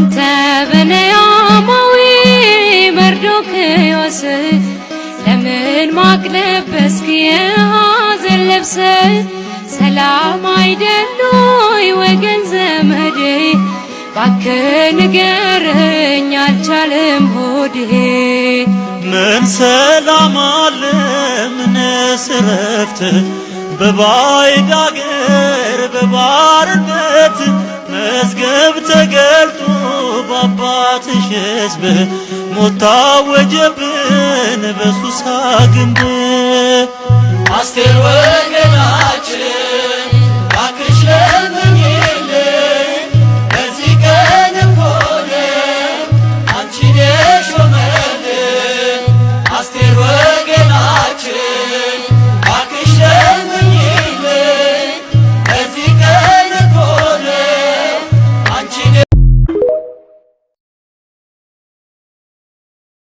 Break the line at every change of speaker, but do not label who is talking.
አንተ ብንያማዊ መርዶክዮስ ለምን ማቅ ለበስክ የሐዘን ልብስ? ሰላም አይደሉይ ወገን ዘመዴ ባክህ ንገረኝ አልቻለም ሆዴ።
ምን ሰላም አለ ምንስ እረፍት በባዕድ አገር በባርነት መዝገብ ተገልጦ በአባትሽ ሕዝብ ሞት ታወጀብን በሱሳ ግንብ።